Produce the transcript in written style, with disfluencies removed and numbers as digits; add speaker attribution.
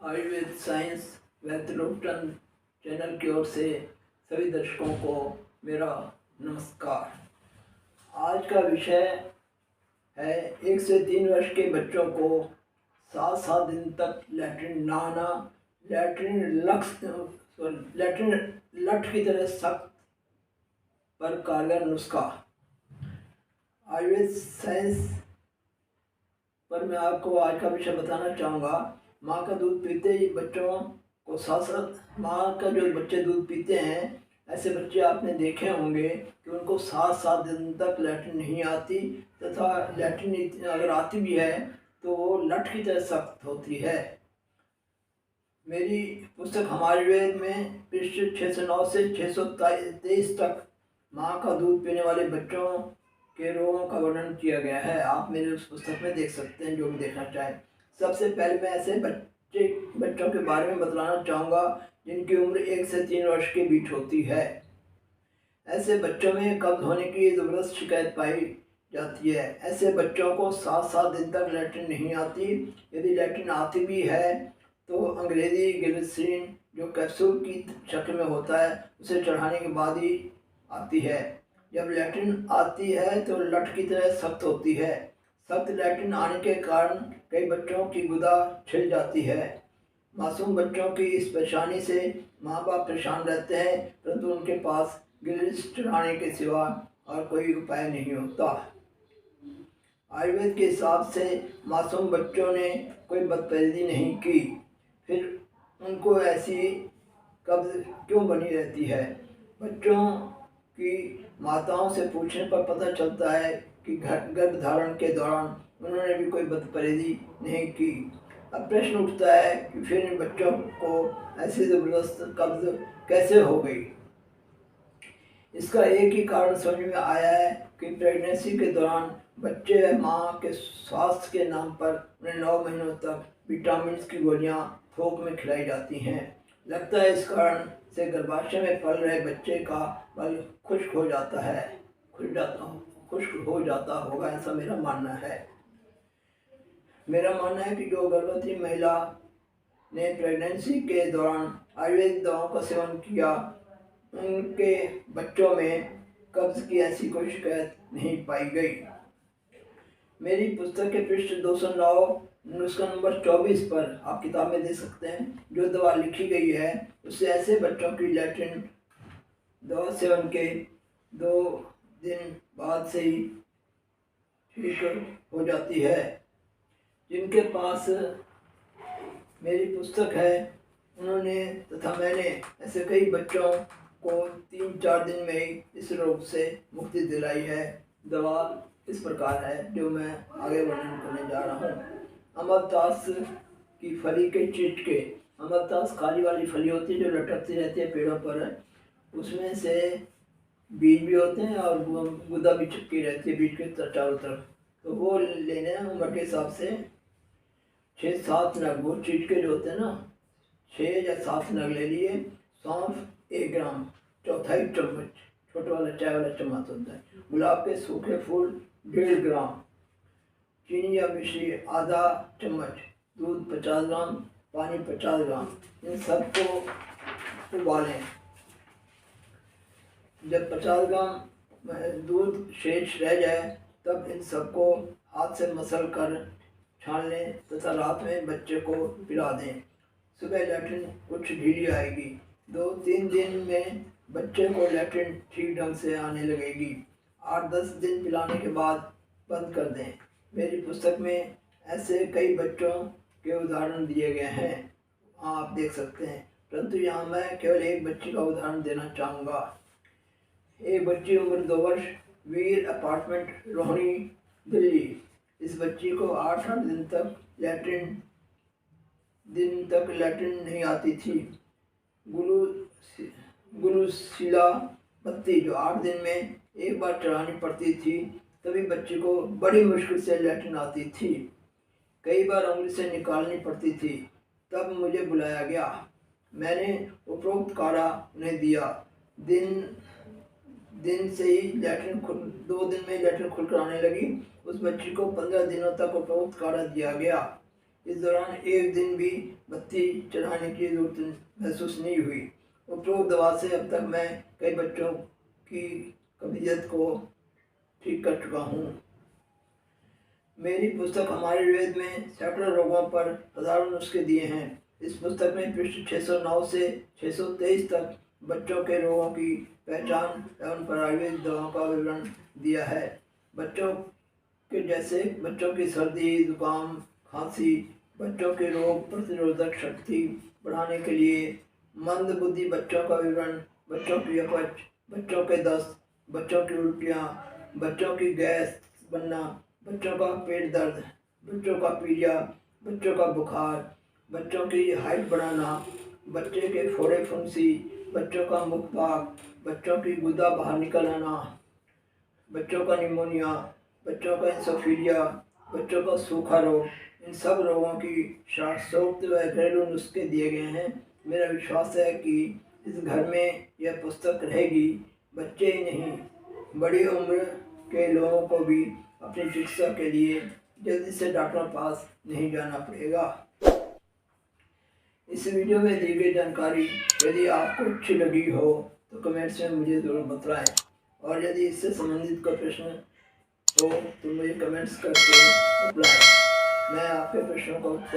Speaker 1: Ayurveda science वैद्यलोकटन channel की ओर से सभी दर्शकों को मेरा नमस्कार। आज का विषय है 1 से 3 वर्ष के बच्चों को 7 दिन तक लैट्रिन ना आना, लैट्रिन लठ की तरह सख्त पर कारगर नुस्खा। आयुर्वेद साइंस पर मैं आपको आज का विषय बताना चाहूँगा। माँ का दूध पीते ही बच्चों को साथ माँ का जो बच्चे दूध पीते हैं, ऐसे बच्चे आपने देखे होंगे कि उनको 7 दिन तक लैट्रिन नहीं आती, तथा लैट्रिन अगर आती भी है तो वो लठ की तरह सख्त होती है। मेरी पुस्तक हमारे वेद में पृष्ठ 609 से 623 तक माँ का दूध पीने वाले बच्चों के रोगों का वर्णन किया गया है। आप मेरे उस पुस्तक में देख सकते हैं, जो भी देखना चाहें। सबसे पहले मैं ऐसे बच्चों के बारे में बतलाना चाहूँगा जिनकी उम्र 1 से 3 वर्ष के बीच होती है। ऐसे बच्चों में कब्ज होने की ज़बरदस्त शिकायत पाई जाती है। ऐसे बच्चों को 7 दिन तक लैट्रिन नहीं आती। यदि लैट्रिन आती भी है तो अंग्रेज़ी ग्लिसरीन जो कैप्सूल की शक्ल में होता है, उसे चढ़ाने के बाद ही आती है। जब लैट्रिन आती है तो लठ की तरह सख्त होती है। सख्त लैट्रिन आने के कारण कई बच्चों की गुदा छिल जाती है। मासूम बच्चों की इस परेशानी से माँ बाप परेशान रहते हैं, परंतु उनके पास गिल्स चढ़ाने के सिवा और कोई उपाय नहीं होता। आयुर्वेद के हिसाब से मासूम बच्चों ने कोई बदपरहेज़ी नहीं की, फिर उनको ऐसी कब्ज क्यों बनी रहती है? बच्चों की माताओं से पूछने पर पता चलता है कि गर्भ धारण के दौरान उन्होंने भी कोई बदपरहेज़ी नहीं की। अब प्रश्न उठता है कि फिर इन बच्चों को ऐसी ज़बरदस्त कब्ज कैसे हो गई? इसका एक ही कारण समझ में आया है कि प्रेगनेंसी के दौरान बच्चे व माँ के स्वास्थ्य के नाम पर उन्हें 9 महीनों तक विटामिन की गोलियाँ थोक में खिलाई जाती हैं। लगता है इस कारण से गर्भाशय में पल रहे बच्चे का बल खुश्क हो जाता होगा, ऐसा मेरा मानना है। मेरा मानना है कि जो गर्भवती महिला ने प्रेगनेंसी के दौरान आयुर्वेदिक दवाओं का सेवन किया, उनके बच्चों में कब्ज की ऐसी कोई शिकायत नहीं पाई गई। मेरी पुस्तक के पृष्ठ 209 नुस्खा नंबर 24 पर आप किताब में देख सकते हैं। जो दवा लिखी गई है उससे ऐसे बच्चों की लैट्रिन दवा सेवन के 2 दिन बाद से ही ठीक हो जाती है। जिनके पास मेरी पुस्तक है, उन्होंने तथा मैंने ऐसे कई बच्चों को 3-4 दिन में ही इस रोग से मुक्ति दिलाई है। दवा इस प्रकार है जो मैं आगे वर्णन करने जा रहा हूँ। अमरतास की फली के चिटके। अमरतास काली वाली फली होती है जो लटकती रहती है पेड़ों पर, उसमें से बीज भी होते हैं और गुदा भी चिपकी रहती है बीज के चारों तरफ। तो वो लेने हैं उम्र के हिसाब से 6-7 नग, वो चिटके जो होते हैं ना, 6 या 7 नग ले लिए। सौंफ 1 ग्राम, चौथाई चम्मच, छोटा वाला चाय वाला चम्मच होता है। गुलाब के सूखे फूल 1.5 ग्राम, चीनी या मिश्री आधा चम्मच, दूध 50 ग्राम, पानी 50 ग्राम। इन सबको उबालें। जब 50 ग्राम दूध शेष रह जाए तब इन सबको हाथ से मसल कर छान लें तथा रात में बच्चे को पिला दें। सुबह लैट्रिन कुछ ढीली आएगी। 2-3 दिन में बच्चे को लैट्रिन ठीक ढंग से आने लगेगी। 8-10 दिन पिलाने के बाद बंद कर दें। मेरी पुस्तक में ऐसे कई बच्चों के उदाहरण दिए गए हैं, आप देख सकते हैं, परंतु यहाँ मैं केवल एक बच्ची का उदाहरण देना चाहूँगा। एक बच्ची उम्र 2 वर्ष, वीर अपार्टमेंट, रोहिणी, दिल्ली। इस बच्ची को 8 दिन तक लैट्रिन नहीं आती थी। गुलूसिला पत्ती जो 8 दिन में एक बार चढ़ानी पड़ती थी, तभी बच्ची को बड़ी मुश्किल से लैट्रिन आती थी। कई बार उंगली से निकालनी पड़ती थी। तब मुझे बुलाया गया। मैंने उपरोक्त काढ़ा उन्हें दिया। दिन से ही 2 दिन में लैट्रिन खुलकर आने लगी। उस बच्ची को 15 दिनों तक उपरोक्त काढ़ा दिया गया। इस दौरान एक दिन भी बत्ती चढ़ाने की जरूरत महसूस नहीं हुई। उपरोक्त दवा से अब तक मैं कई बच्चों की कब्जियत को ठीक कर चुका हूँ। मेरी पुस्तक हमारे वेद में सैकड़ों रोगों पर हजारों नुस्खे दिए हैं। इस पुस्तक में पृष्ठ 609 से 623 तक बच्चों के रोगों की पहचान एवं पर आयुर्वेदिक दवाओं का विवरण दिया है। बच्चों के जैसे बच्चों की सर्दी, जुकाम, खांसी, बच्चों की रोग प्रतिरोधक शक्ति बढ़ाने के लिए मंद बुद्धि बच्चों का विवरण, बच्चों की अपच, बच्चों के दस्त, बच्चों की उल्टियाँ, बच्चों की गैस बनना, बच्चों का पेट दर्द, बच्चों का पीलिया, बच्चों का बुखार, बच्चों की हाइट बढ़ाना, बच्चे के फोड़े फुंसी, बच्चों का मुख भाग, बच्चों की गुदा बाहर निकल आना, बच्चों का निमोनिया, बच्चों का इंसोफीलिया, बच्चों का सूखा रोग, इन सब रोगों की शास्त्रोक्त व घरेलू नुस्खे दिए गए हैं। मेरा विश्वास है कि इस घर में यह पुस्तक रहेगी। बच्चे ही नहीं, बड़ी उम्र के लोगों को भी अपनी चिकित्सा के लिए जल्दी से डॉक्टर पास नहीं जाना पड़ेगा। इस वीडियो में दी गई जानकारी यदि आपको अच्छी लगी हो तो कमेंट्स में मुझे ज़रूर बताएं, और यदि इससे संबंधित कोई प्रश्न हो तो मुझे कमेंट्स करके बताएं। मैं आपके प्रश्नों का उत्तर